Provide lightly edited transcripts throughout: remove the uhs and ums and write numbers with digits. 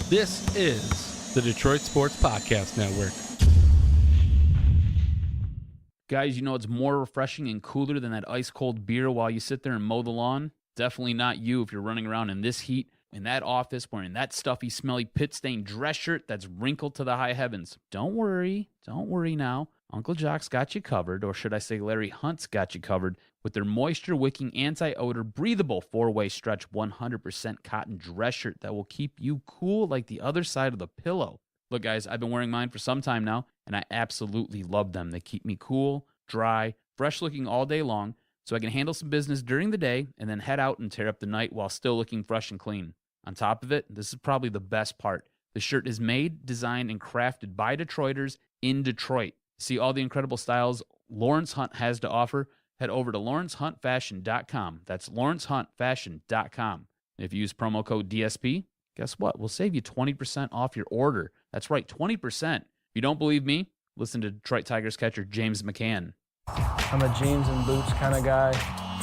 This is the Detroit Sports Podcast Network. Guys, you know it's more refreshing and cooler than that ice-cold beer while you sit there and mow the lawn? Definitely not you if you're running around in this heat, in that office, wearing that stuffy, smelly, pit-stained dress shirt that's wrinkled to the high heavens. Don't worry now. Uncle Jock's got you covered, or should I say Larry Hunt's got you covered, with their moisture-wicking, anti-odor, breathable 4-way stretch 100% cotton dress shirt that will keep you cool like the other side of the pillow. Look, guys, I've been wearing mine for some time now, and I absolutely love them. They keep me cool, dry, fresh-looking all day long, so I can handle some business during the day and then head out and tear up the night while still looking fresh and clean. On top of it, this is probably the best part. The shirt is made, designed, and crafted by Detroiters in Detroit. See all the incredible styles Lawrence Hunt has to offer? Head over to lawrencehuntfashion.com. That's lawrencehuntfashion.com. If you use promo code DSP, guess what? We'll save you 20% off your order. That's right, 20%. If you don't believe me, listen to Detroit Tigers catcher James McCann. I'm a jeans and boots kind of guy,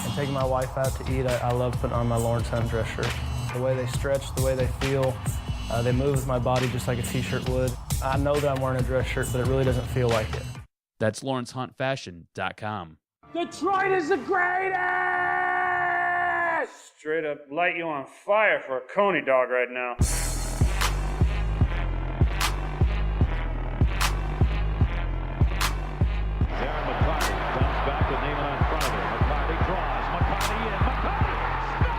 and taking my wife out to eat, I love putting on my Lawrence Hunt dress shirt. The way they stretch, the way they feel, they move with my body just like a t-shirt would. I know that I'm wearing a dress shirt, but it really doesn't feel like it. That's lawrencehuntfashion.com. Detroit is the greatest! Straight up light you on fire for a Coney dog right now. Darren McCarty comes back with Neiman in front of him. McCarty draws. McCarty in. McCarty scores!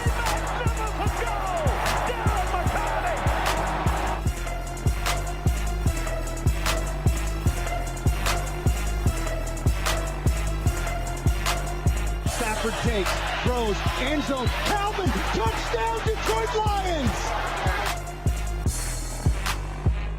He makes it a goal! Darren McCarty! Stafford takes, throws, end zone, Calvin, touchdown, Detroit Lions!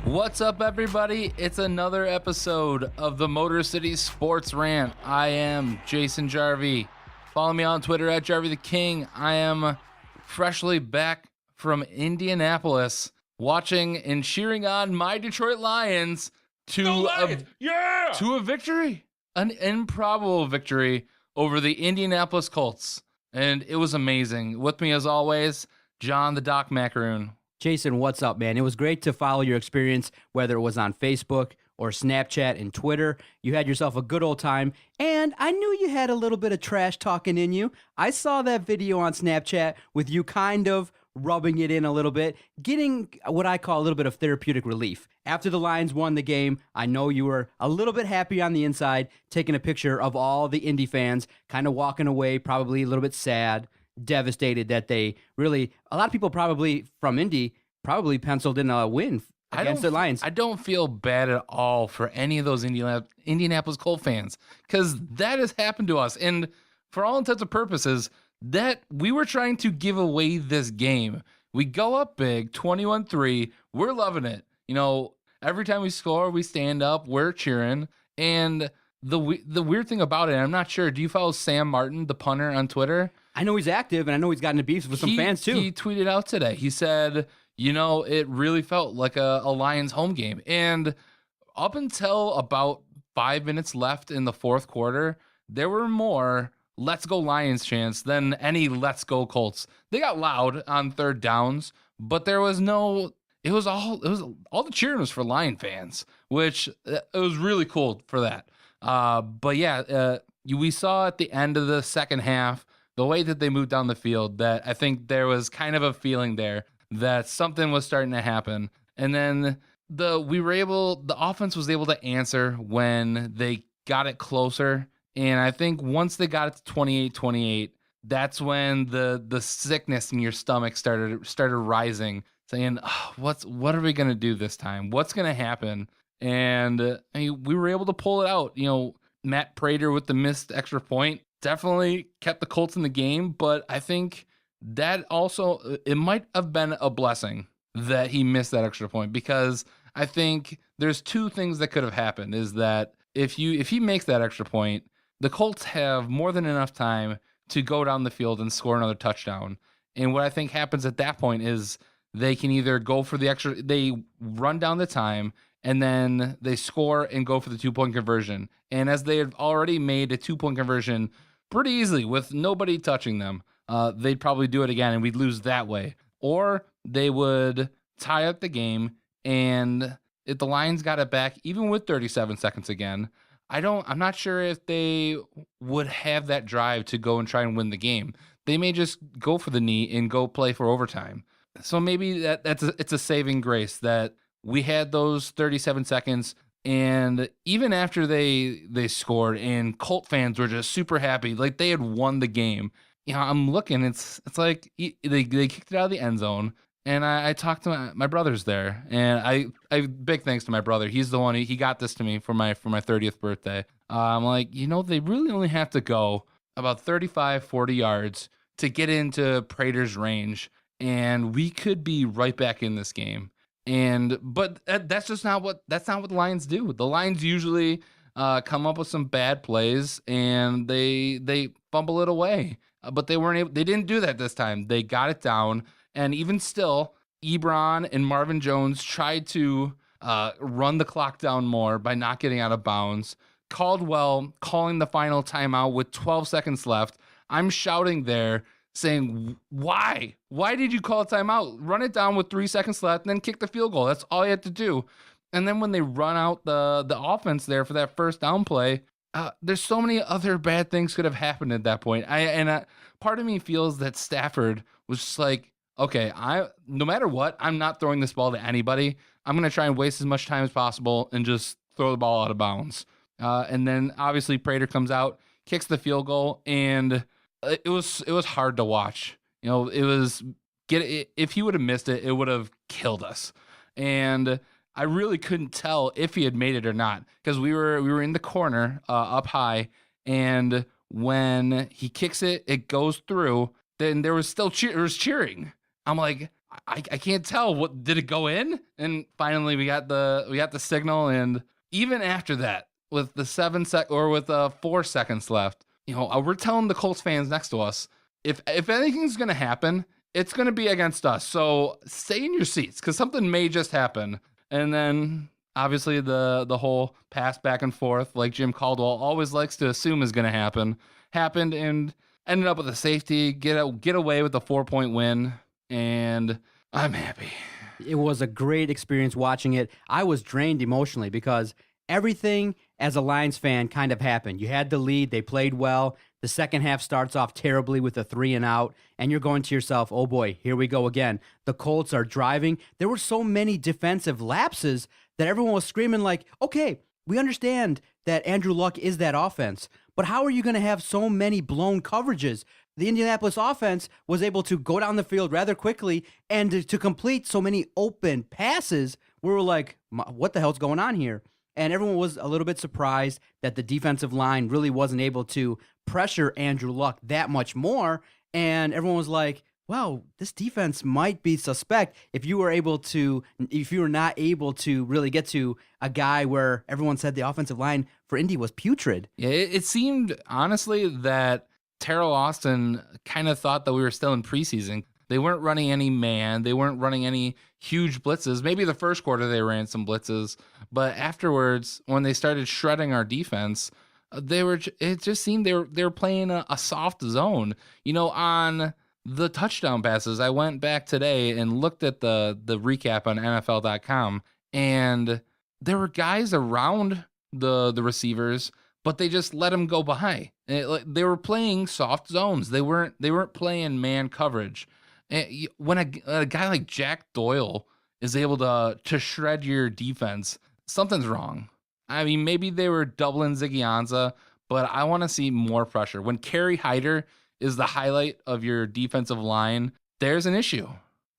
What's up, everybody? It's another episode of the Motor City Sports Rant. I am Jason Jarvie. Follow me on Twitter at Jarvie the King. I am freshly back from Indianapolis, watching and cheering on my Detroit Lions to a victory, an improbable victory over the Indianapolis Colts, and it was amazing. With me, as always, John the Doc Macaroon. Jason, what's up, man? It was great to follow your experience, whether it was on Facebook or Snapchat and Twitter. You had yourself a good old time, and I knew you had a little bit of trash talking in you. I saw that video on Snapchat with you kind of rubbing it in a little bit, getting what I call a little bit of therapeutic relief. After the Lions won the game, I know you were a little bit happy on the inside, taking a picture of all the Indy fans, kind of walking away, probably a little bit sad, devastated that they really, a lot of people probably from Indy probably penciled in a win against the Lions. I don't feel bad at all for any of those Indianapolis Colts fans, because that has happened to us. And for all intents and purposes, that we were trying to give away this game. We go up big, 21-3. We're loving it. You know, every time we score, we stand up, we're cheering. And the weird thing about it, I'm not sure, do you follow Sam Martin, the punter, on Twitter? I know he's active, and I know he's gotten into beefs with some fans, too. He tweeted out today. He said, you know, it really felt like a Lions home game. And up until about 5 minutes left in the fourth quarter, there were more let's go Lions chants than any let's go Colts. They got loud on third downs, but there was no, it was all the cheering was for Lion fans, which it was really cool for that. But yeah, we saw at the end of the second half, the way that they moved down the field, that I think there was kind of a feeling there that something was starting to happen. And then the offense was able to answer when they got it closer. And I think once they got it to 28-28, that's when the sickness in your stomach started rising, saying, oh, what are we going to do this time? What's going to happen? And we were able to pull it out. You know, Matt Prater with the missed extra point definitely kept the Colts in the game, but I think that also, it might have been a blessing that he missed that extra point, because I think there's two things that could have happened. Is that if he makes that extra point, the Colts have more than enough time to go down the field and score another touchdown. And what I think happens at that point is they can either go for the extra, they run down the time, and then they score and go for the 2-point conversion. And as they had already made a 2-point conversion pretty easily with nobody touching them, they'd probably do it again and we'd lose that way. Or they would tie up the game, and if the Lions got it back, even with 37 seconds again, I'm not sure if they would have that drive to go and try and win the game. They may just go for the knee and go play for overtime. So maybe it's a saving grace that we had those 37 seconds, and even after they scored and Colt fans were just super happy, like they had won the game. I'm looking, it's like they kicked it out of the end zone, and I talked to my brother's there, and I big thanks to my brother. He's the one, he got this to me for my 30th birthday. I'm like, they really only have to go about 35, 40 yards to get into Prater's range, and we could be right back in this game. But that's just not what the Lions do. The Lions usually come up with some bad plays and they fumble it away. But they didn't do that this time. They got it down, and even still, Ebron and Marvin Jones tried to run the clock down more by not getting out of bounds. Caldwell calling the final timeout with 12 seconds left. I'm shouting there, saying, why? Why did you call a timeout? Run it down with 3 seconds left and then kick the field goal. That's all you had to do. And then when they run out the offense there for that first down play, there's so many other bad things could have happened at that point. Part of me feels that Stafford was just like, okay, no matter what, I'm not throwing this ball to anybody. I'm going to try and waste as much time as possible and just throw the ball out of bounds. And then obviously Prater comes out, kicks the field goal, and it was hard to watch. If he would have missed it, it would have killed us. And I really couldn't tell if he had made it or not, because we were in the corner up high, and when he kicks it, it goes through. Then there was still cheering. I'm like, I can't tell. What did it go in? And finally we got the signal, and even after that, with the 4 seconds left, we're telling the Colts fans next to us, if anything's gonna happen, it's gonna be against us. So stay in your seats, because something may just happen. And then obviously the whole pass back and forth, like Jim Caldwell always likes to assume is gonna happen, happened, and ended up with a safety, get away with a 4-point win, and I'm happy. It was a great experience watching it. I was drained emotionally because everything as a Lions fan kind of happened. You had the lead. They played well. The second half starts off terribly with a 3-and-out, and you're going to yourself, oh boy, here we go again. The Colts are driving. There were so many defensive lapses that everyone was screaming like, okay, we understand that Andrew Luck is that offense, but how are you going to have so many blown coverages? The Indianapolis offense was able to go down the field rather quickly and to complete so many open passes. We were like, what the hell's going on here? And everyone was a little bit surprised that the defensive line really wasn't able to pressure Andrew Luck that much more. And everyone was like, wow, this defense might be suspect if you were not able to really get to a guy where everyone said the offensive line for Indy was putrid. Yeah, it seemed honestly that Terrell Austin kind of thought that we were still in preseason. They weren't running any man. They weren't running any huge blitzes. Maybe the first quarter they ran some blitzes, but afterwards, when they started shredding our defense, it just seemed they were playing a soft zone. On the touchdown passes, I went back today and looked at the recap on NFL.com, and there were guys around the receivers, but they just let them go by. They were playing soft zones. They weren't playing man coverage. When a guy like Jack Doyle is able to shred your defense, something's wrong. I mean, maybe they were doubling Ziggy Ansah, but I want to see more pressure. When Kerry Hyder is the highlight of your defensive line, there's an issue.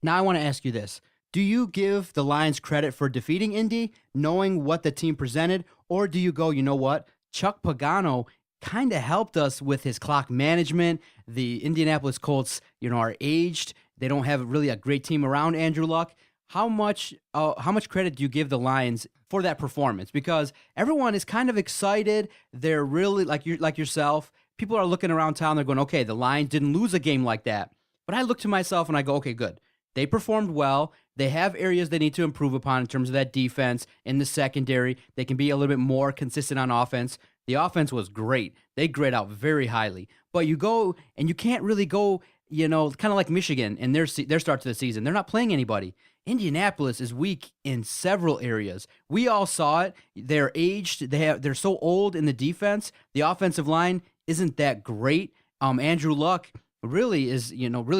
Now I want to ask you this. Do you give the Lions credit for defeating Indy, knowing what the team presented, or do you go, you know what? Chuck Pagano kind of helped us with his clock management. The Indianapolis Colts, are aged. They don't have really a great team around Andrew Luck. How much credit do you give the Lions for that performance? Because everyone is kind of excited. They're really like yourself. People are looking around town. They're going, okay, the Lions didn't lose a game like that. But I look to myself and I go, okay, good. They performed well. They have areas they need to improve upon in terms of that defense in the secondary. They can be a little bit more consistent on offense. The offense was great. They grade out very highly. But you go and you can't really go kind of like Michigan and their start to the season. They're not playing anybody. Indianapolis is weak in several areas. We all saw it. They're aged. They're so old in the defense. The offensive line isn't that great. Andrew Luck really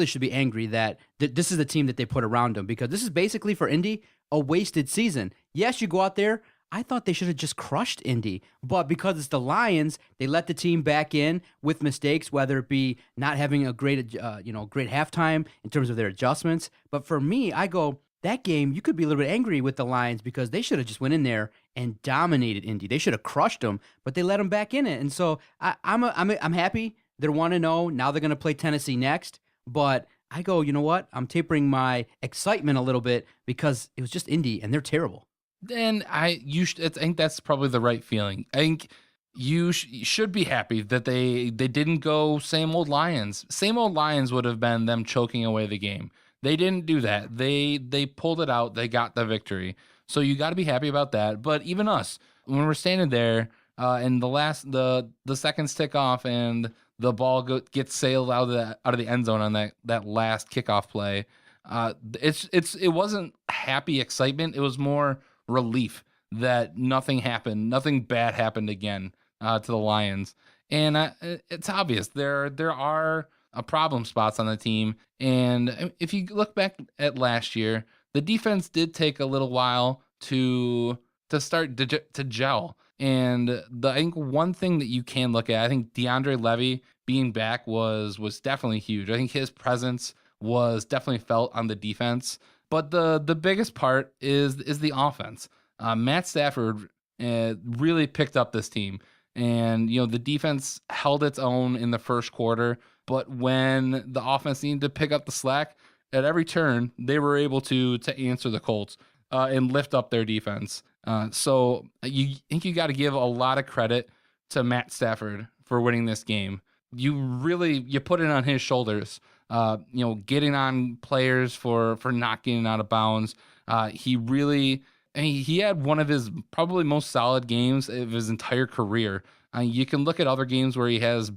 should be angry that this is the team that they put around him, because this is basically for Indy a wasted season. Yes, you go out there. I thought they should have just crushed Indy, but because it's the Lions, they let the team back in with mistakes, whether it be not having a great halftime in terms of their adjustments. But for me, I go, that game, you could be a little bit angry with the Lions because they should have just went in there and dominated Indy. They should have crushed them, but they let them back in it. And so I'm happy. They're 1-0. Now they're going to play Tennessee next. But I go, you know what? I'm tapering my excitement a little bit because it was just Indy and they're terrible. Then I think that's probably the right feeling. I think you should be happy that they didn't go same old Lions. Same old Lions would have been them choking away the game. They didn't do that. They pulled it out. They got the victory. So you got to be happy about that. But even us, when we're standing there and the seconds tick off and the ball gets sailed out of the end zone on that last kickoff play, it wasn't happy excitement. It was more relief that nothing happened, nothing bad happened again to the Lions. And it's obvious there are problem spots on the team. And if you look back at last year, the defense did take a little while to start to gel. And I think one thing that you can look at, I think DeAndre Levy being back was definitely huge. I think his presence was definitely felt on the defense. But the biggest part is the offense. Matt Stafford really picked up this team. And, the defense held its own in the first quarter. But when the offense needed to pick up the slack, at every turn, they were able to answer the Colts and lift up their defense. So you think you got to give a lot of credit to Matt Stafford for winning this game. You put it on his shoulders. Getting on players for not getting out of bounds. He had one of his probably most solid games of his entire career. You can look at other games where he has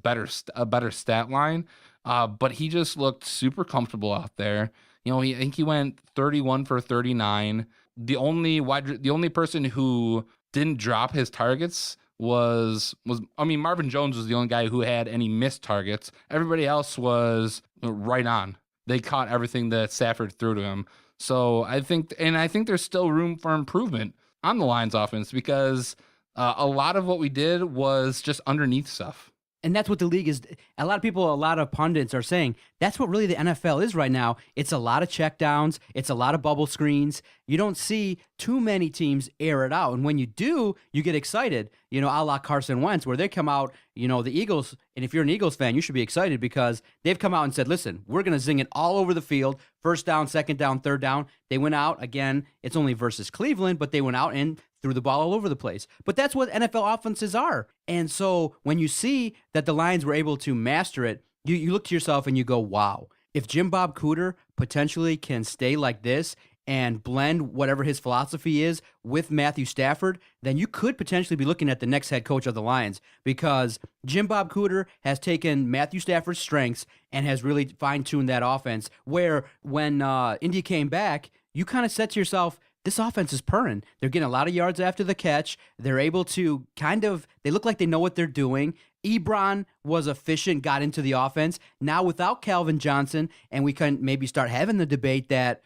a better stat line, but he just looked super comfortable out there. I think he went 31 for 39. The only person who didn't drop his targets was Marvin Jones was the only guy who had any missed targets. Everybody else was right on. They caught everything that Stafford threw to him. So I think there's still room for improvement on the Lions offense because a lot of what we did was just underneath stuff. And that's what the league is. A lot of pundits are saying that's what really the NFL is right now. It's a lot of checkdowns. It's a lot of bubble screens. You don't see too many teams air it out. And when you do, you get excited, a la Carson Wentz, where they come out, the Eagles. And if you're an Eagles fan, you should be excited because they've come out and said, listen, we're going to zing it all over the field. First down, second down, third down. They went out again. It's only versus Cleveland, but they went out and threw the ball all over the place. But that's what NFL offenses are. And so when you see that the Lions were able to master it, you look to yourself and you go, wow, if Jim Bob Cooter potentially can stay like this and blend whatever his philosophy is with Matthew Stafford, then you could potentially be looking at the next head coach of the Lions, because Jim Bob Cooter has taken Matthew Stafford's strengths and has really fine-tuned that offense, where when Indy came back, you kind of said to yourself, this offense is purring. They're getting a lot of yards after the catch. They're able to they look like they know what they're doing. Ebron was efficient, got into the offense. Now without Calvin Johnson, and we can maybe start having the debate that,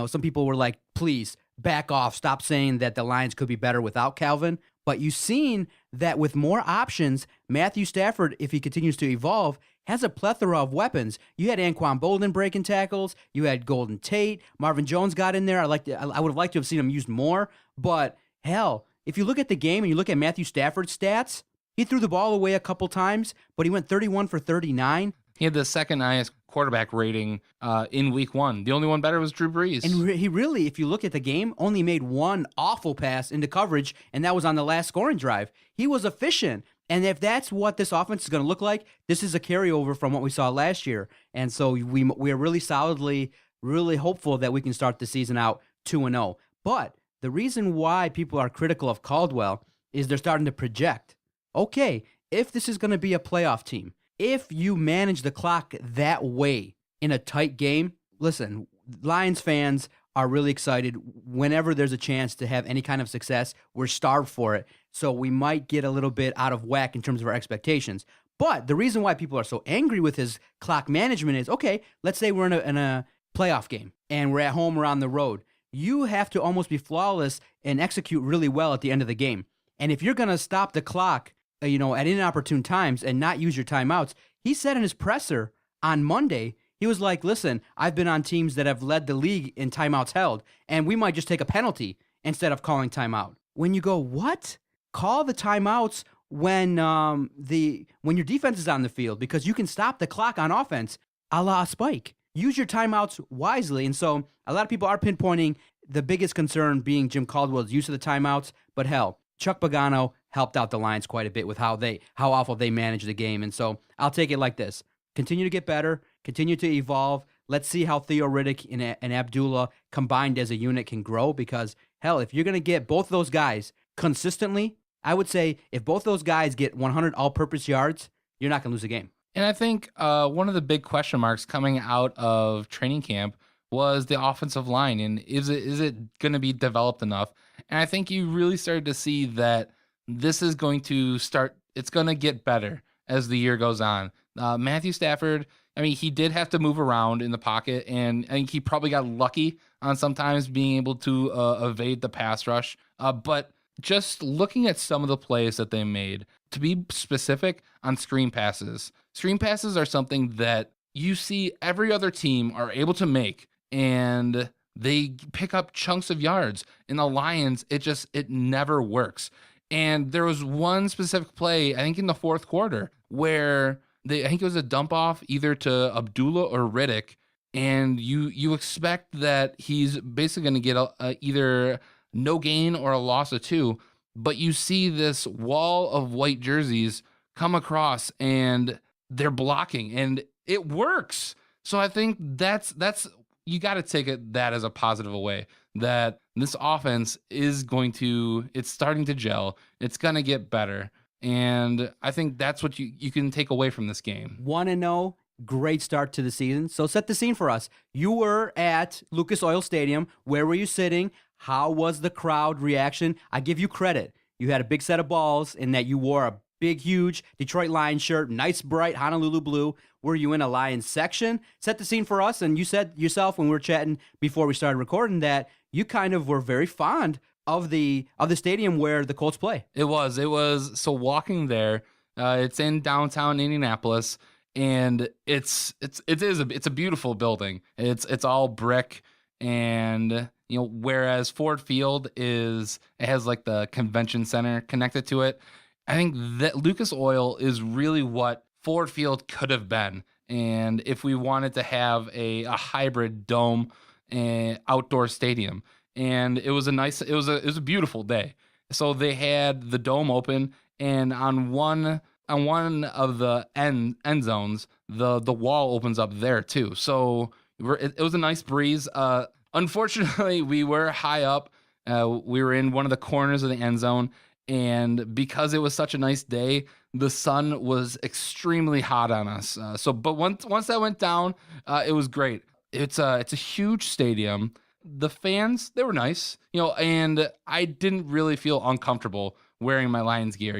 some people were like, please back off. Stop saying that the Lions could be better without Calvin. But you've seen that with more options, Matthew Stafford, if he continues to evolve, has a plethora of weapons. You had Anquan Bolden breaking tackles. You had Golden Tate. Marvin Jones got in there. I would have liked to have seen him used more. But hell, if you look at the game and you look at Matthew Stafford's stats, he threw the ball away a couple times, but he went 31 for 39. He had the second highest quarterback rating in week one. The only one better was Drew Brees. And he really, if you look at the game, only made one awful pass into coverage, and that was on the last scoring drive. He was efficient. And if that's what this offense is going to look like, this is a carryover from what we saw last year. And so we are really solidly, really hopeful that we can start the season out 2-0. But the reason why people are critical of Caldwell is they're starting to project, okay, if this is going to be a playoff team, if you manage the clock that way, in a tight game, listen, Lions fans are really excited whenever there's a chance to have any kind of success. We're starved for it. So we might get a little bit out of whack in terms of our expectations. But the reason why people are so angry with his clock management is, okay, let's say we're in a playoff game and we're at home or on the road. You have to almost be flawless and execute really well at the end of the game. And if you're going to stop the clock, at inopportune times and not use your timeouts, he said in his presser on Monday, he was like, listen, I've been on teams that have led the league in timeouts held, and we might just take a penalty instead of calling timeout. When you go, what? Call the timeouts when your defense is on the field, because you can stop the clock on offense, a la Spike. Use your timeouts wisely. And so a lot of people are pinpointing the biggest concern being Jim Caldwell's use of the timeouts, but hell, Chuck Pagano helped out the Lions quite a bit with how awful they manage the game. And so I'll take it like this. Continue to get better, continue to evolve. Let's see how Theo Riddick and Abdullah combined as a unit can grow, because hell, if you're going to get both those guys consistently, I would say if both those guys get 100 all-purpose yards, you're not going to lose a game. And I think one of the big question marks coming out of training camp was the offensive line, and is it going to be developed enough? And I think you really started to see that this is going to start. It's going to get better as the year goes on. Matthew Stafford, I mean, he did have to move around in the pocket, and I think he probably got lucky on sometimes being able to evade the pass rush. But just looking at some of the plays that they made, to be specific on screen passes are something that you see every other team are able to make, and they pick up chunks of yards. In the Lions, it never works. And there was one specific play, I think in the fourth quarter, where I think it was a dump off either to Abdullah or Riddick, and you expect that he's basically going to get either no gain or a loss of 2, but you see this wall of white jerseys come across and they're blocking, and it works. So I think that's you got to take that as a positive away, that this offense it's starting to gel. It's going to get better. And I think that's what you can take away from this game. 1-0, great start to the season. So set the scene for us. You were at Lucas Oil Stadium. Where were you sitting? How was the crowd reaction? I give you credit. You had a big set of balls in that you wore a big, huge Detroit Lions shirt, nice, bright Honolulu blue. Were you in a Lions section? Set the scene for us. And you said yourself when we were chatting before we started recording that you kind of were very fond of the stadium where the Colts play. It was. So walking there, it's in downtown Indianapolis, and it's a beautiful building. It's all brick, and whereas Ford Field has like the convention center connected to it. I think that Lucas Oil is really what Ford Field could have been, and if we wanted to have a hybrid dome and outdoor stadium. And it was a beautiful day. So they had the dome open, and on one of the end zones, the wall opens up there too. So it was a nice breeze. Unfortunately, we were high up. We were in one of the corners of the end zone, and because it was such a nice day, the sun was extremely hot on us. But once that went down, it was great. It's a huge stadium. The fans, they were nice, and I didn't really feel uncomfortable wearing my Lions gear.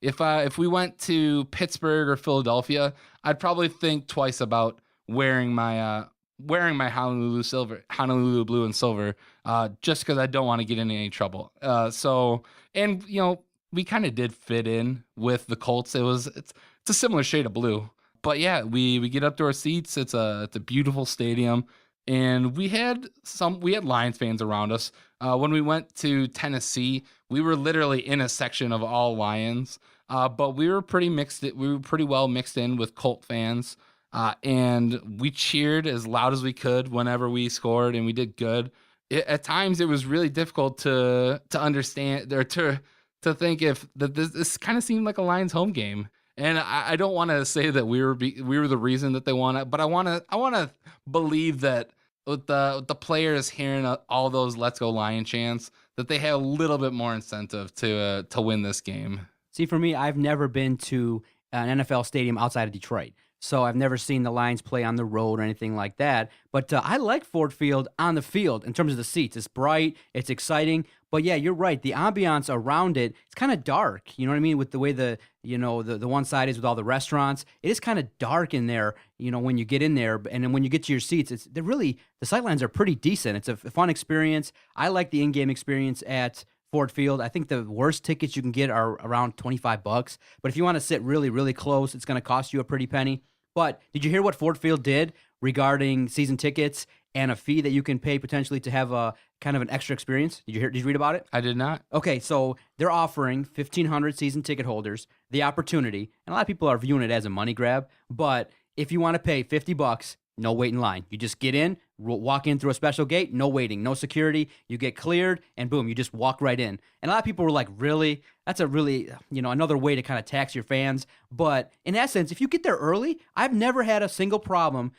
If we went to Pittsburgh or Philadelphia, I'd probably think twice about wearing my Honolulu blue and silver, just because I don't want to get in any trouble. We kind of did fit in with the Colts. It's a similar shade of blue, but yeah, we get up to our seats. It's a beautiful stadium. And we had Lions fans around us. When we went to Tennessee, we were literally in a section of all Lions, but we were pretty mixed. We were pretty well mixed in with Colt fans, and we cheered as loud as we could whenever we scored, and we did good. At times, it was really difficult to understand or to think this kind of seemed like a Lions home game. And I don't want to say that we were the reason that they won it, but I want to believe that with the players hearing all those "Let's Go Lion" chants, that they had a little bit more incentive to win this game. See, for me, I've never been to an NFL stadium outside of Detroit. so I've never seen the Lions play on the road or anything like that. But I like Ford Field on the field in terms of the seats. It's bright, it's exciting. But yeah, you're right. The ambiance around it, it's kind of dark. You know what I mean? With the way the one side is with all the restaurants, it is kind of dark in there. When you get in there, and then when you get to your seats, the sightlines are pretty decent. It's a fun experience. I like the in-game experience at Ford Field. I think the worst tickets you can get are around $25. But if you want to sit really, really close, it's going to cost you a pretty penny. But did you hear what Ford Field did regarding season tickets and a fee that you can pay potentially to have a kind of an extra experience? Did you read about it? I did not. Okay, so they're offering 1,500 season ticket holders the opportunity, and a lot of people are viewing it as a money grab, but if you want to pay $50, no wait in line. You just get in, walk in through a special gate, no waiting, no security. You get cleared, and boom, you just walk right in. And a lot of people were like, really? That's a really, another way to kind of tax your fans. But in essence, if you get there early, I've never had a single problem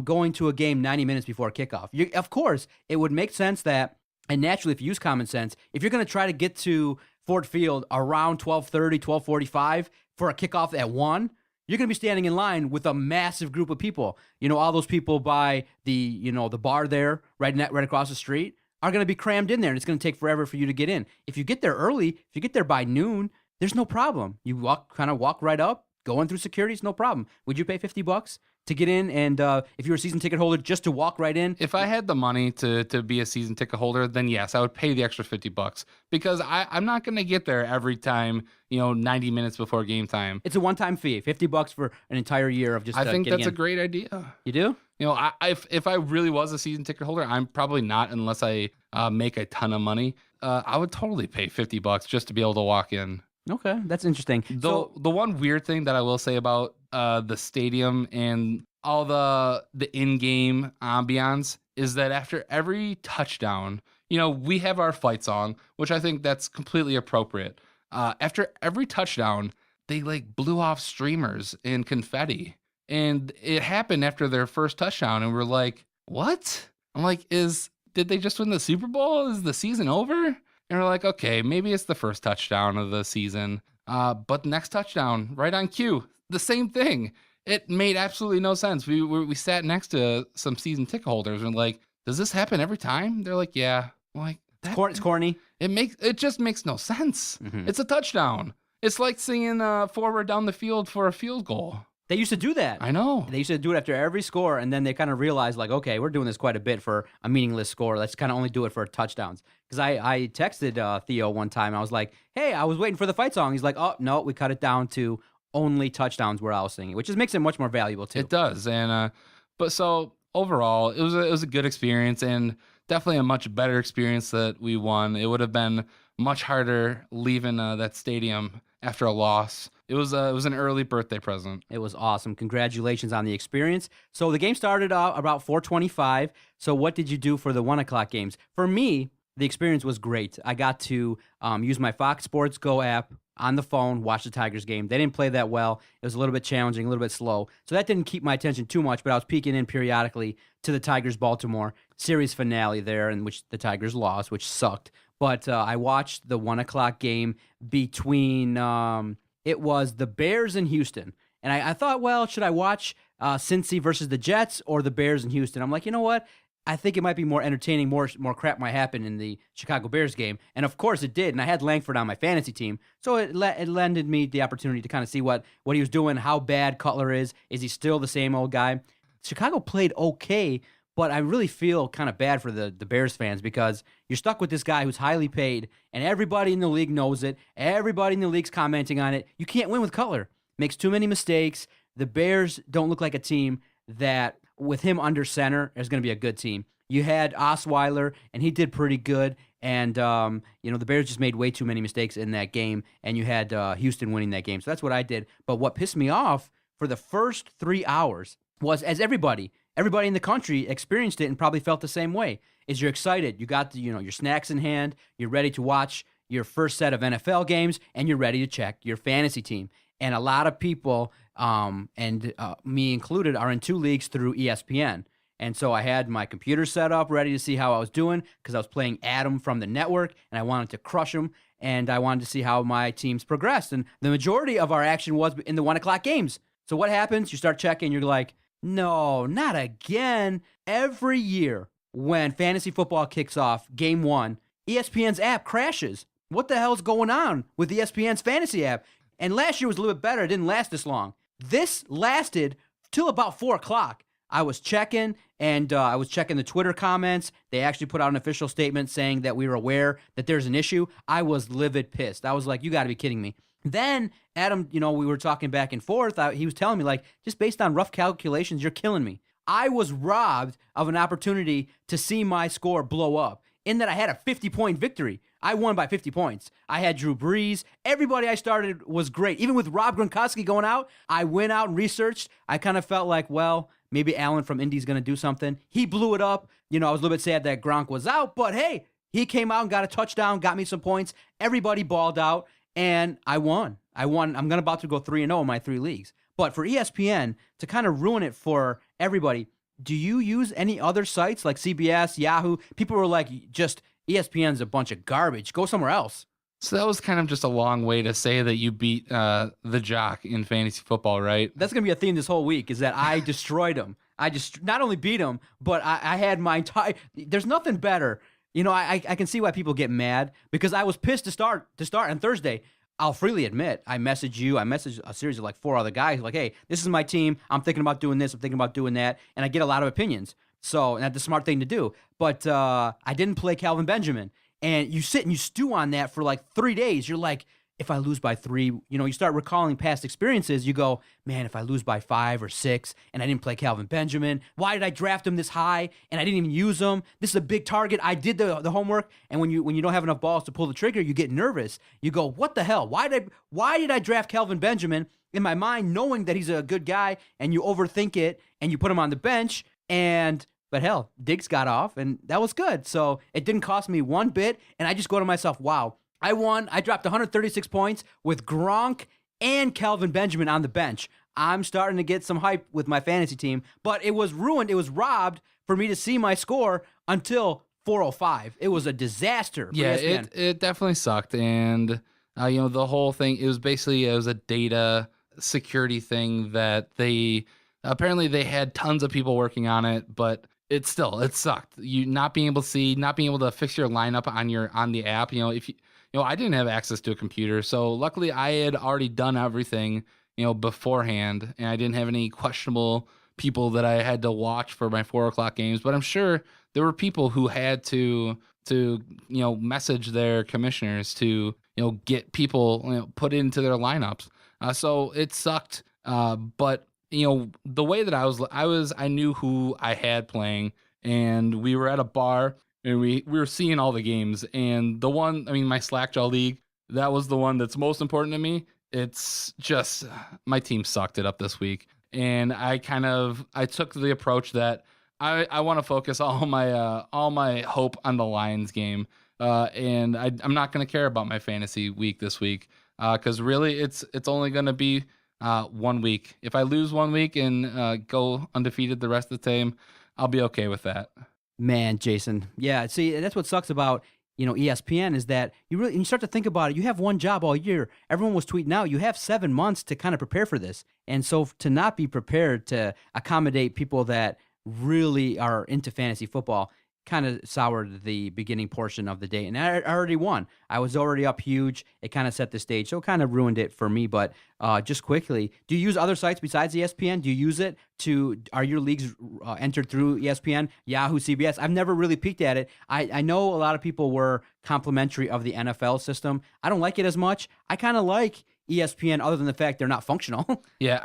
going to a game 90 minutes before kickoff. Of course, it would make sense that, and naturally, if you use common sense, if you're going to try to get to Ford Field around 12:30, 12:45 for a kickoff at 1, you're going to be standing in line with a massive group of people. All those people by the bar there, right across the street, are going to be crammed in there, and it's going to take forever for you to get in. If you get there early, if you get there by noon, there's no problem. You walk right up, going through security, it's no problem. Would you pay $50 to get in? And if you're a season ticket holder, just to walk right in? If I had the money to be a season ticket holder, then yes, I would pay the extra $50 because I'm not going to get there every time, 90 minutes before game time. It's a one-time fee, $50 for an entire year of just I think that's in. a great idea. You do? If I really was a season ticket holder, I'm probably not unless I make a ton of money. I would totally pay $50 just to be able to walk in. Okay, that's interesting. The one weird thing that I will say about the stadium and all the in-game ambiance is that after every touchdown, we have our fight song, which I think that's completely appropriate. After every touchdown, they blew off streamers and confetti. And it happened after their first touchdown, and we're like, what? I'm like, did they just win the Super Bowl? Is the season over? And we're like, okay, maybe it's the first touchdown of the season. But the next touchdown, right on cue, the same thing. It made absolutely no sense. We sat next to some season ticket holders and like, does this happen every time? They're like, yeah. I'm like, it's corny. It just makes no sense. Mm-hmm. It's a touchdown. It's like singing forward down the field for a field goal. They used to do that. I know. They used to do it after every score, and then they kind of realized, okay, we're doing this quite a bit for a meaningless score. Let's kind of only do it for touchdowns. Because I texted Theo one time, and I was like, hey, I was waiting for the fight song. He's like, oh, no, we cut it down to only touchdowns where I was singing, which just makes it much more valuable, too. It does. And but so overall, it was a good experience, and definitely a much better experience that we won. It would have been much harder leaving that stadium after a loss. It was an early birthday present. It was awesome. Congratulations on the experience. So the game started about 4:25. So what did you do for the 1 o'clock games? For me, the experience was great. I got to use my Fox Sports Go app on the phone, watch the Tigers game. They didn't play that well. It was a little bit challenging, a little bit slow. So that didn't keep my attention too much, but I was peeking in periodically to the Tigers-Baltimore series finale there, in which the Tigers lost, which sucked. But I watched the 1 o'clock game between... it was the Bears in Houston. And I thought, well, should I watch Cincy versus the Jets or the Bears in Houston? I'm like, you know what? I think it might be more entertaining, more crap might happen in the Chicago Bears game. And of course it did. And I had Langford on my fantasy team. So it lended me the opportunity to kind of see what he was doing, how bad Cutler is. Is he still the same old guy? Chicago played okay, but I really feel kind of bad for the Bears fans because you're stuck with this guy who's highly paid, and everybody in the league knows it. Everybody in the league's commenting on it. You can't win with Cutler. Makes too many mistakes. The Bears don't look like a team that, with him under center, is going to be a good team. You had Osweiler, and he did pretty good. And, the Bears just made way too many mistakes in that game, and you had Houston winning that game. So that's what I did. But what pissed me off for the first 3 hours was, as everybody in the country experienced it and probably felt the same way, is you're excited. You got your snacks in hand. You're ready to watch your first set of NFL games, and you're ready to check your fantasy team. And a lot of people, and me included, are in 2 leagues through ESPN. And so I had my computer set up, ready to see how I was doing, because I was playing Adam from the network, and I wanted to crush him, and I wanted to see how my teams progressed. And the majority of our action was in the 1 o'clock games. So what happens? You start checking. You're like, no, not again. Every year when fantasy football kicks off, game 1, ESPN's app crashes. What the hell's going on with ESPN's fantasy app? And last year was a little bit better. It didn't last this long. This lasted till about 4 o'clock. I was checking, and I was checking the Twitter comments. They actually put out an official statement saying that we were aware that there's an issue. I was livid pissed. I was like, you got to be kidding me. Then Adam, we were talking back and forth. He was telling me, like, just based on rough calculations, you're killing me. I was robbed of an opportunity to see my score blow up in that I had a 50-point victory. I won by 50 points. I had Drew Brees. Everybody I started was great. Even with Rob Gronkowski going out, I went out and researched. I kind of felt like, well, maybe Allen from Indy's going to do something. He blew it up. I was a little bit sad that Gronk was out, but hey, he came out and got a touchdown, got me some points. Everybody balled out, and I won. I'm about to go 3-0 in my 3 leagues. But for ESPN to kind of ruin it for everybody, do you use any other sites like CBS, Yahoo? People were like, just ESPN's a bunch of garbage. Go somewhere else. So that was kind of just a long way to say that you beat the jock in fantasy football, right? That's going to be a theme this whole week, is that I destroyed him. I just not only beat him, but I had my entire... There's nothing better. I can see why people get mad, because I was pissed to start on Thursday. I'll freely admit, I messaged you. I messaged a series of like 4 other guys, like, hey, this is my team. I'm thinking about doing this. I'm thinking about doing that. And I get a lot of opinions. And that's the smart thing to do. But I didn't play Calvin Benjamin. And you sit and you stew on that for like 3 days. You're like, if I lose by 3, you start recalling past experiences. You go, man, if I lose by 5 or 6 and I didn't play Calvin Benjamin, why did I draft him this high and I didn't even use him? This is a big target. I did the homework. And when you don't have enough balls to pull the trigger, you get nervous. You go, what the hell? Why did I draft Calvin Benjamin in my mind, knowing that he's a good guy, and you overthink it and you put him on the bench? But hell, Diggs got off, and that was good. So it didn't cost me one bit, and I just go to myself, wow, I won. I dropped 136 points with Gronk and Calvin Benjamin on the bench. I'm starting to get some hype with my fantasy team, but it was ruined. It was robbed for me to see my score until 405. It was a disaster. Yeah, it definitely sucked. And, the whole thing, it was a data security thing that they had tons of people working on it, but it sucked. You not being able to fix your lineup on the app. I didn't have access to a computer, so luckily I had already done everything, beforehand, and I didn't have any questionable people that I had to watch for my 4 o'clock games. But I'm sure there were people who had to message their commissioners to get people put into their lineups. So it sucked. But the way that I knew who I had playing, and we were at a bar and we were seeing all the games, and my Slackjaw league, that was the one that's most important to me. It's just, my team sucked it up this week. And I took the approach that I want to focus all my hope on the Lions game. And I'm not going to care about my fantasy week this week. Cause really it's only going to be 1 week. If I lose 1 week and go undefeated the rest of the time, I'll be okay with that. Man, Jason. Yeah, see, that's what sucks about, ESPN, is that you start to think about it. You have one job all year. Everyone was tweeting out, you have 7 months to kind of prepare for this. And so to not be prepared to accommodate people that really are into fantasy football kind of soured the beginning portion of the day. And I already won. I was already up huge. It kind of set the stage. So it kind of ruined it for me. But just quickly, do you use other sites besides ESPN? Do you use it are your leagues entered through ESPN, Yahoo, CBS? I've never really peeked at it. I know a lot of people were complimentary of the NFL system. I don't like it as much. I kind of like ESPN other than the fact they're not functional. Yeah,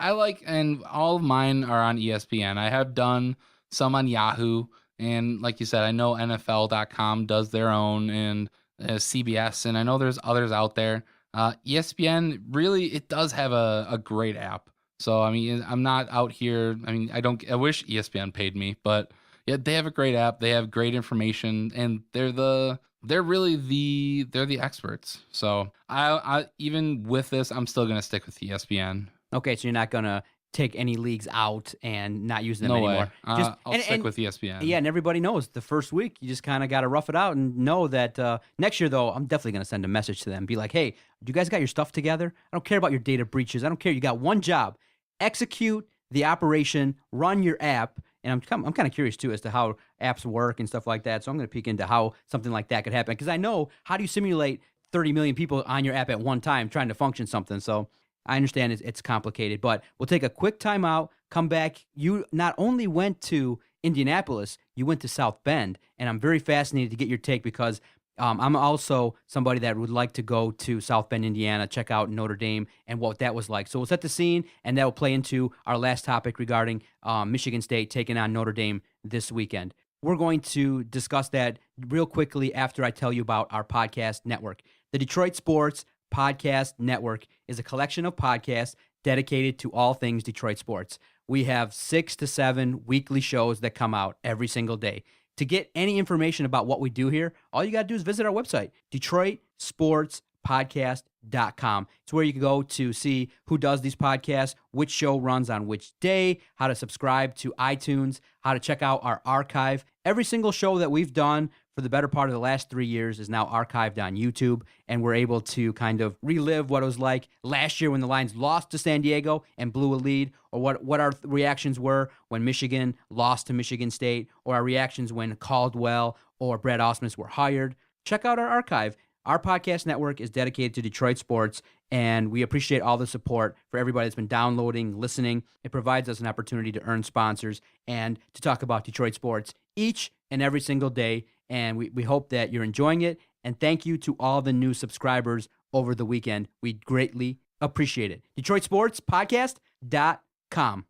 and all of mine are on ESPN. I have done some on Yahoo. And like you said, I know NFL.com does their own, and CBS, and I know there's others out there. ESPN, really, it does have a great app. So, I'm not out here. I wish ESPN paid me, but yeah, they have a great app. They have great information, and they're really the experts. So I even with this, I'm still going to stick with ESPN. Okay, so you're not going to take any leagues out and not use them no anymore. Way. I'll stick with ESPN. Yeah, and everybody knows the first week you just kind of got to rough it out and know that next year, though, I'm definitely going to send a message to them. Be like, hey, do you guys got your stuff together? I don't care about your data breaches. I don't care. You got one job. execute the operation, run your app. And I'm kind of curious too as to how apps work and stuff like that. So I'm going to peek into how something like that could happen, because I know, how do you simulate 30 million people on your app at one time trying to function something? So I understand it's complicated, but we'll take a quick time out, come back. You not only went to Indianapolis, you went to South Bend, and I'm very fascinated to get your take, because I'm also somebody that would like to go to South Bend, Indiana, check out Notre Dame and what that was like. So we'll set the scene, and that will play into our last topic regarding Michigan State taking on Notre Dame this weekend. We're going to discuss that real quickly after I tell you about our podcast network. The Detroit Sports Podcast Network is a collection of podcasts dedicated to all things Detroit sports. We have 6 to 7 weekly shows that come out every single day. To get any information about what we do here, all you got to do is visit our website, DetroitSportsPodcast.com. It's where you can go to see who does these podcasts, which show runs on which day, how to subscribe to iTunes, how to check out our archive. Every single show that we've done for the better part of the last 3 years is now archived on YouTube, and we're able to kind of relive what it was like last year when the Lions lost to San Diego and blew a lead, or what our reactions were when Michigan lost to Michigan State, or our reactions when Caldwell or Brad Ausmus were hired. Check out our archive. Our podcast network is dedicated to Detroit sports, and we appreciate all the support for everybody that's been downloading, listening. It provides us an opportunity to earn sponsors and to talk about Detroit sports each and every single day. And we hope that you're enjoying it. And thank you to all the new subscribers over the weekend. We greatly appreciate it. DetroitSportsPodcast.com.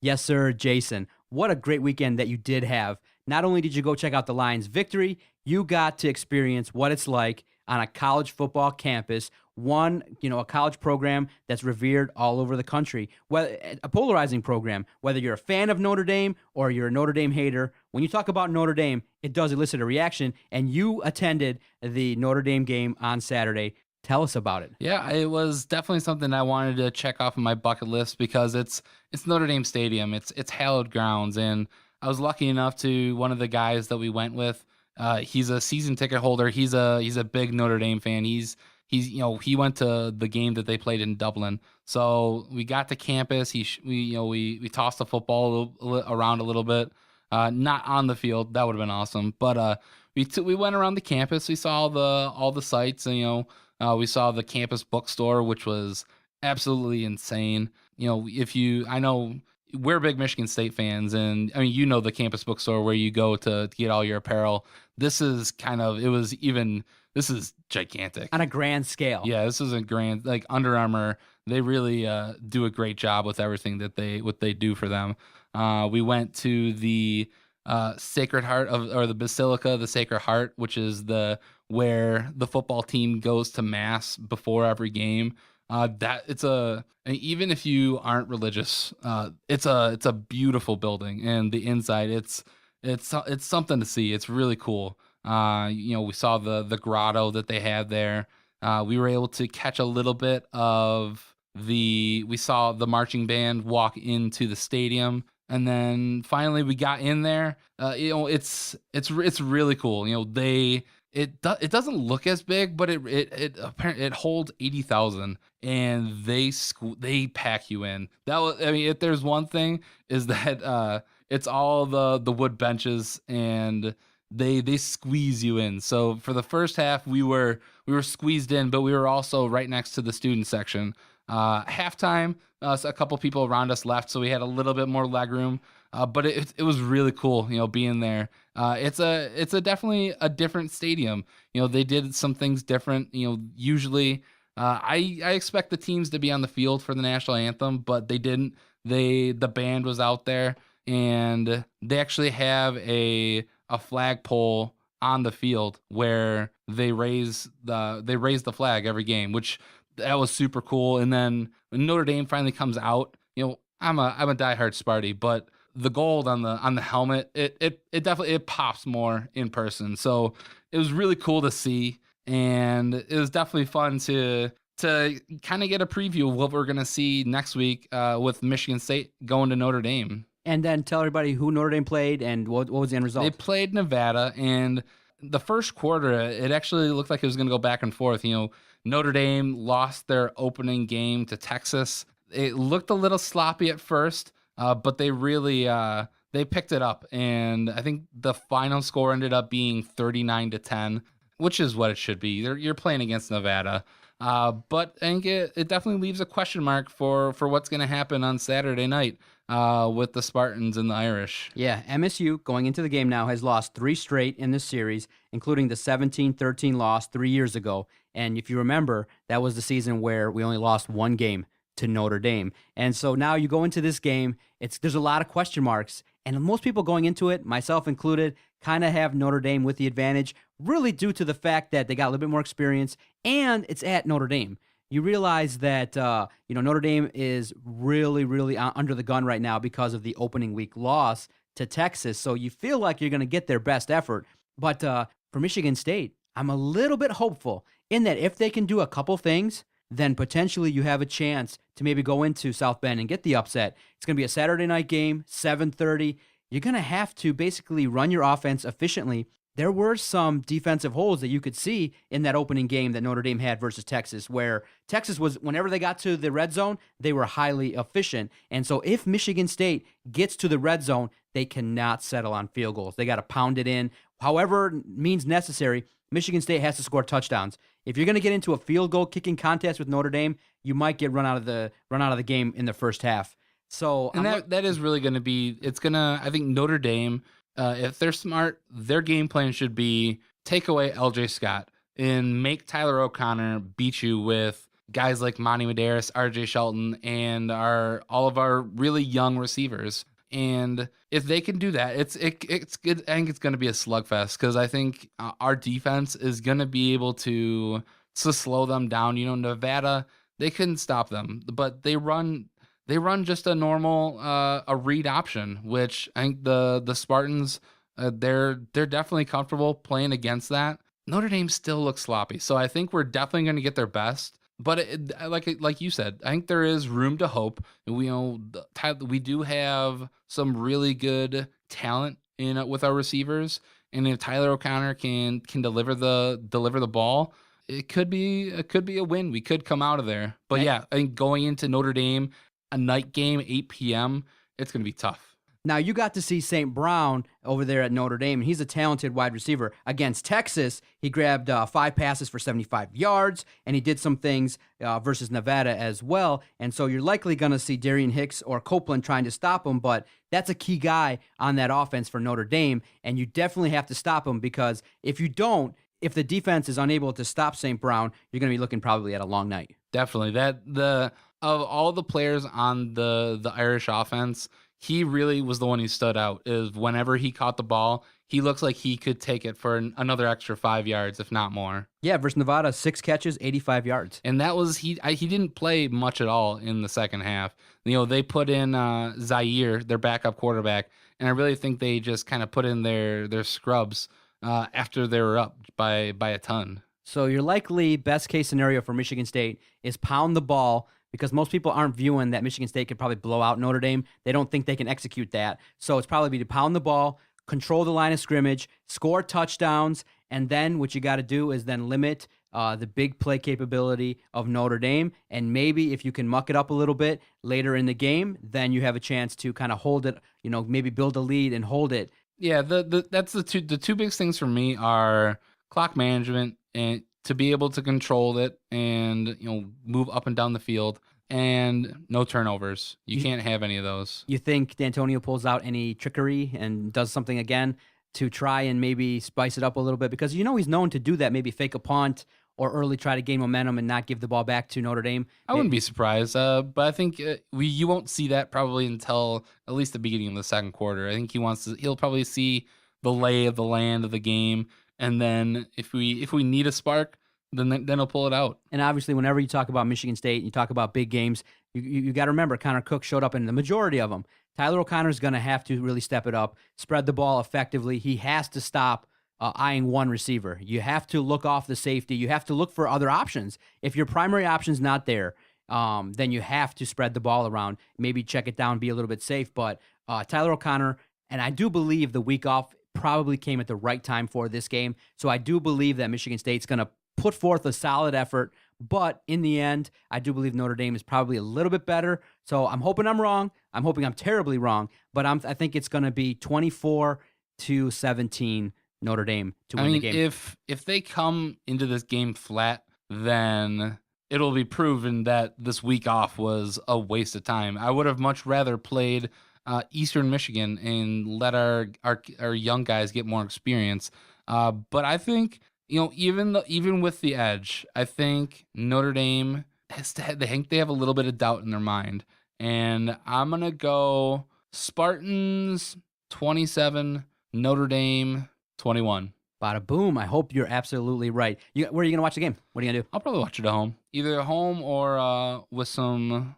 Yes, sir, Jason. What a great weekend that you did have. Not only did you go check out the Lions' victory, you got to experience what it's like on a college football campus, a college program that's revered all over the country, a polarizing program. Whether you're a fan of Notre Dame or you're a Notre Dame hater, when you talk about Notre Dame, it does elicit a reaction, and you attended the Notre Dame game on Saturday. Tell us about it. Yeah, it was definitely something I wanted to check off on my bucket list, because it's Notre Dame Stadium. It's hallowed grounds, and I was lucky enough to one of the guys that we went with. He's a season ticket holder. He's a big Notre Dame fan. He went to the game that they played in Dublin. So we got to campus. We tossed the football around a little bit. Not on the field. That would have been awesome. But we went around the campus. We saw all the sites. And, we saw the campus bookstore, which was absolutely insane. I know we're big Michigan State fans, and I mean, the campus bookstore where you go to get all your apparel. This is gigantic On a grand scale. Yeah, this is a grand, like Under Armour. They really do a great job with everything that they do for them. We went to the Sacred Heart or the Basilica of the Sacred Heart, which is where the football team goes to mass before every game. Even if you aren't religious, it's a beautiful building, and the inside it's something to see. It's really cool. We saw the grotto that they had there. We were able to catch a little bit of we saw the marching band walk into the stadium. And then finally we got in there. It's really cool. It doesn't look as big, but it holds 80,000, and they pack you in. If there's one thing, is that it's all the wood benches, and they squeeze you in. So for the first half, we were squeezed in, but we were also right next to the student section. Halftime, so a couple people around us left, so we had a little bit more leg room. But it was really cool, being there. It's definitely a different stadium. They did some things different. Usually, I expect the teams to be on the field for the national anthem, but they didn't. The band was out there, and they actually have a flagpole on the field where they raise the flag every game, which that was super cool. And then when Notre Dame finally comes out, I'm a diehard Sparty, but the gold on the helmet, it definitely pops more in person. So it was really cool to see, and it was definitely fun to kind of get a preview of what we're gonna see next week with Michigan State going to Notre Dame. And then tell everybody who Notre Dame played and what was the end result. They played Nevada, and the first quarter, it actually looked like it was going to go back and forth. Notre Dame lost their opening game to Texas. It looked a little sloppy at first, but they really they picked it up, and I think the final score ended up being 39-10, which is what it should be. You're playing against Nevada. But I think it definitely leaves a question mark for what's going to happen on Saturday night with the Spartans and the Irish. Yeah, MSU, going into the game now, has lost 3 straight in this series, including the 17-13 loss 3 years ago. And if you remember, that was the season where we only lost 1 game to Notre Dame. And so now you go into this game, there's a lot of question marks. And most people going into it, myself included, kind of have Notre Dame with the advantage, really due to the fact that they got a little bit more experience, and it's at Notre Dame. You realize that Notre Dame is really, really under the gun right now because of the opening week loss to Texas. So you feel like you're going to get their best effort. But for Michigan State, I'm a little bit hopeful in that if they can do a couple things, then potentially you have a chance to maybe go into South Bend and get the upset. It's going to be a Saturday night game, 7:30. You're going to have to basically run your offense efficiently. There were some defensive holes that you could see in that opening game that Notre Dame had versus Texas, where Texas was, whenever they got to the red zone, they were highly efficient. And so if Michigan State gets to the red zone, they cannot settle on field goals. They got to pound it in. However means necessary, Michigan State has to score touchdowns. If you're going to get into a field goal kicking contest with Notre Dame, you might get run out of the game in the first half. So that is really going to be, I think Notre Dame, if they're smart, their game plan should be take away LJ Scott and make Tyler O'Connor beat you with guys like Monty Medeiros, RJ Shelton, and all of our really young receivers. And if they can do that, it's good. I think it's going to be a slugfest because I think our defense is going to be able to slow them down. Nevada, they couldn't stop them, but they run just a normal a read option, which I think the Spartans they're definitely comfortable playing against that. Notre Dame still looks sloppy, so I think we're definitely going to get their best. But like you said, I think there is room to hope. We do have some really good talent with our receivers, and if Tyler O'Connor can deliver the ball, it could be a win. We could come out of there. But yeah, I think going into Notre Dame, a night game, 8 p.m., it's going to be tough. Now, you got to see St. Brown over there at Notre Dame, and he's a talented wide receiver. Against Texas, he grabbed 5 passes for 75 yards, and he did some things versus Nevada as well. And so you're likely going to see Darian Hicks or Copeland trying to stop him, but that's a key guy on that offense for Notre Dame, and you definitely have to stop him because if you don't, if the defense is unable to stop St. Brown, you're going to be looking probably at a long night. Definitely. Of all the players on the Irish offense, he really was the one who stood out. Is whenever he caught the ball, he looks like he could take it for another extra 5 yards, if not more. Yeah, versus Nevada, 6 catches, 85 yards. And that was he didn't play much at all in the second half. They put in Zaire, their backup quarterback, and I really think they just kind of put in their scrubs after they were up by a ton. So your likely best case scenario for Michigan State is pound the ball, because most people aren't viewing that Michigan State could probably blow out Notre Dame. They don't think they can execute that. So it's probably to pound the ball, control the line of scrimmage, score touchdowns, and then what you got to do is then limit the big play capability of Notre Dame. And maybe if you can muck it up a little bit later in the game, then you have a chance to kind of hold it, maybe build a lead and hold it. Yeah, that's the two biggest things for me are clock management and to be able to control it and move up and down the field, and no turnovers. You can't have any of those. You think D'Antonio pulls out any trickery and does something again to try and maybe spice it up a little bit? Because he's known to do that, maybe fake a punt or early try to gain momentum and not give the ball back to Notre Dame. I wouldn't be surprised, but I think you won't see that probably until at least the beginning of the second quarter. I think he'll probably see the lay of the land of the game. And then if we need a spark, then he'll pull it out. And obviously, whenever you talk about Michigan State, you talk about big games, You got to remember, Connor Cook showed up in the majority of them. Tyler O'Connor's going to have to really step it up, spread the ball effectively. He has to stop eyeing one receiver. You have to look off the safety. You have to look for other options. If your primary option's not there, then you have to spread the ball around, maybe check it down, be a little bit safe. But Tyler O'Connor, and I do believe the week off probably came at the right time for this game. So I do believe that Michigan State's going to put forth a solid effort. But in the end, I do believe Notre Dame is probably a little bit better. So I'm hoping I'm wrong. I'm hoping I'm terribly wrong. But I think it's going to be 24-17 Notre Dame to win the game. If they come into this game flat, then it'll be proven that this week off was a waste of time. I would have much rather played Eastern Michigan and let our young guys get more experience. But I think, even with the edge, I think Notre Dame they have a little bit of doubt in their mind. And I'm going to go Spartans 27, Notre Dame 21. Bada boom. I hope you're absolutely right. Where are you going to watch the game? What are you going to do? I'll probably watch it at home. Either at home or with some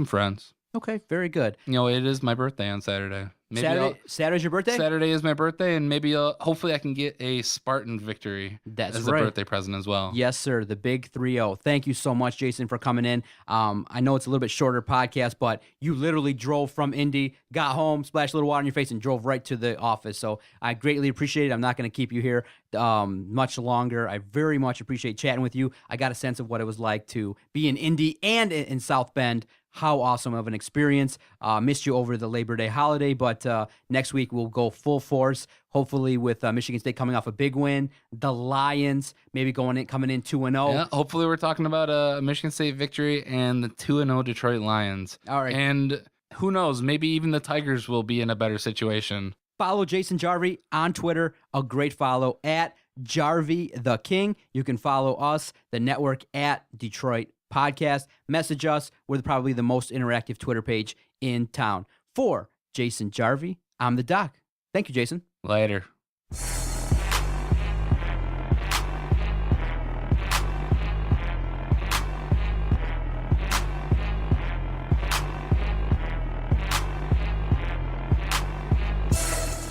friends. Okay, very good. It is my birthday on Saturday. Saturday's your birthday? Saturday is my birthday, and maybe hopefully I can get a Spartan victory as a birthday present as well. Yes, sir. The big 3-0. Thank you so much, Jason, for coming in. I know it's a little bit shorter podcast, but you literally drove from Indy, got home, splashed a little water on your face, and drove right to the office. So I greatly appreciate it. I'm not going to keep you here much longer. I very much appreciate chatting with you. I got a sense of what it was like to be in Indy and in South Bend. How awesome of an experience. Missed you over the Labor Day holiday, but next week we'll go full force, hopefully with Michigan State coming off a big win. The Lions maybe coming in 2-0. Yeah, hopefully we're talking about a Michigan State victory and the 2-0 Detroit Lions. All right. And who knows, maybe even the Tigers will be in a better situation. Follow Jason Jarvie on Twitter, a great follow at Jarvie the King. You can follow us, the network, at Detroit Podcast. Message us. We're probably the most interactive Twitter page in town. For Jason Jarvie, I'm the Doc. Thank you, Jason. Later.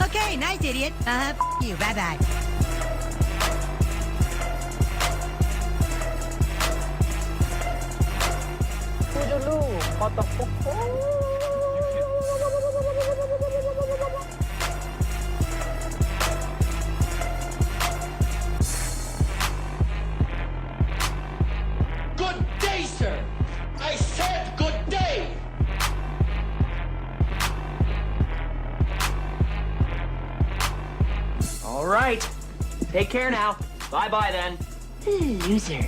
Okay, nice idiot. You. Bye-bye. Good day, sir. I said good day. All right. Take care now. Bye-bye then. Loser.